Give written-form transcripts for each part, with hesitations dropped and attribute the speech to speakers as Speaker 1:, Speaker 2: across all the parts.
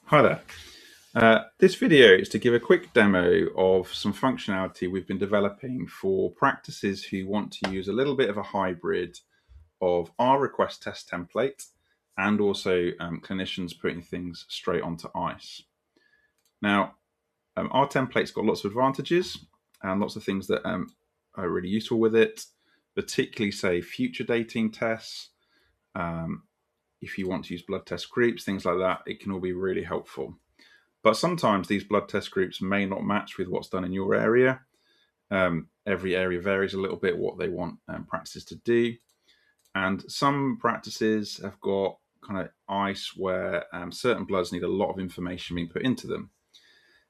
Speaker 1: Hi there. This video is to give a quick demo of some functionality we've been developing for practices who want to use a little bit of a hybrid of our request test template and also clinicians putting things straight onto ICE. Now, our template's got lots of advantages and lots of things that are really useful with it, particularly, say, future dating tests. If you want to use blood test groups, things like that, it can all be really helpful. But sometimes these blood test groups may not match with what's done in your area. Every area varies a little bit what they want practices to do. And some practices have got kind of ICE where certain bloods need a lot of information being put into them.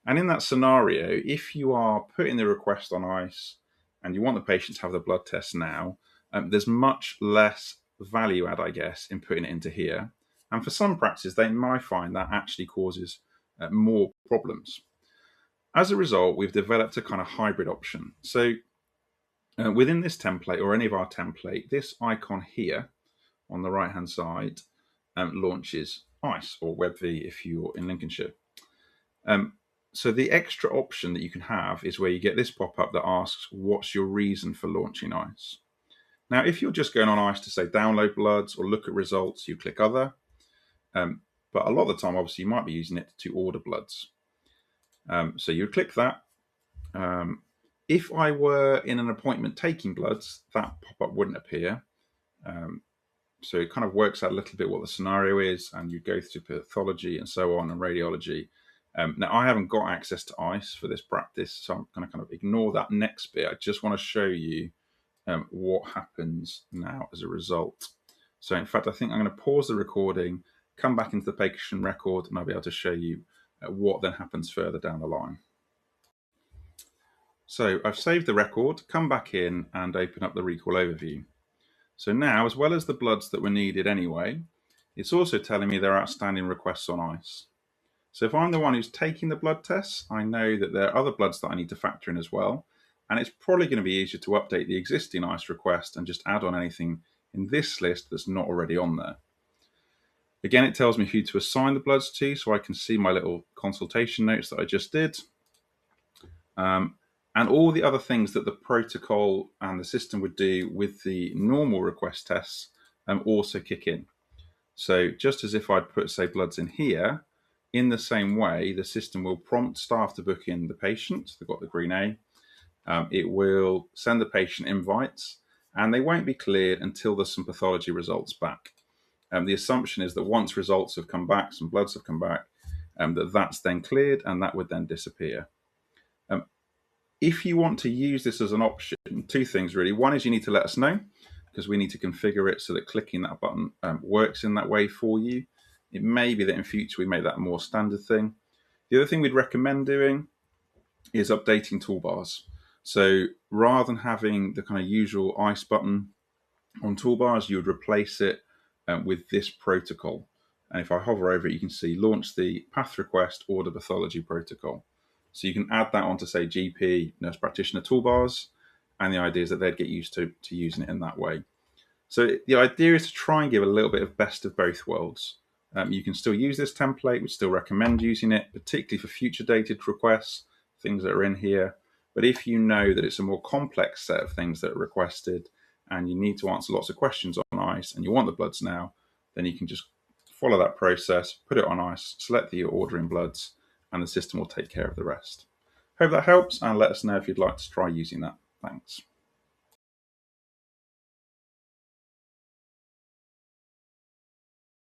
Speaker 1: And in that scenario, if you are putting the request on ICE and you want the patient to have the blood test now, there's much less value add, I guess, in putting it into here. And for some practices, they might find that actually causes more problems. As a result, we've developed a kind of hybrid option. So within this template or any of our template, this icon here on the right hand side launches ICE or WebV if you're in Lincolnshire. So the extra option that you can have is where you get this pop-up that asks, what's your reason for launching ICE? Now, if you're just going on ICE to say download bloods or look at results, you click other. But a lot of the time, obviously, you might be using it to order bloods. So you would click that. If I were in an appointment taking bloods, that pop-up wouldn't appear. So it kind of works out a little bit what the scenario is, and you go through pathology and so on and radiology. Now, I haven't got access to ICE for this practice, so I'm going to kind of ignore that next bit. I just want to show you what happens now as a result. So in fact, I think I'm going to pause the recording, come back into the patient record, and I'll be able to show you what then happens further down the line. So I've saved the record, come back in and open up the recall overview. So now, as well as the bloods that were needed anyway, it's also telling me there are outstanding requests on ICE. So if I'm the one who's taking the blood tests, I know that there are other bloods that I need to factor in as well. And it's probably going to be easier to update the existing ICE request and just add on anything in this list that's not already on there. Again, it tells me who to assign the bloods to, so I can see my little consultation notes that I just did. And all the other things that the protocol and the system would do with the normal request tests also kick in. So just as if I'd put, say, bloods in here, in the same way, the system will prompt staff to book in the patient. They've got the green A. It will send the patient invites, and they won't be cleared until there's some pathology results back. The assumption is that once results have come back, some bloods have come back, that's then cleared, and that would then disappear. If you want to use this as an option, two things really. One is you need to let us know, because we need to configure it so that clicking that button works in that way for you. It may be that in future we make that a more standard thing. The other thing we'd recommend doing is updating toolbars. So rather than having the kind of usual ICE button on toolbars, you would replace it with this protocol. And if I hover over it, you can see launch the path request order pathology protocol. So you can add that onto, say, GP, nurse practitioner toolbars, and the idea is that they'd get used to using it in that way. So the idea is to try and give a little bit of best of both worlds. You can still use this template. We still recommend using it, particularly for future dated requests, things that are in here. But if you know that it's a more complex set of things that are requested and you need to answer lots of questions on ICE and you want the bloods now, then you can just follow that process, put it on ICE, select that you're ordering bloods, and the system will take care of the rest. Hope that helps, and let us know if you'd like to try using that. Thanks.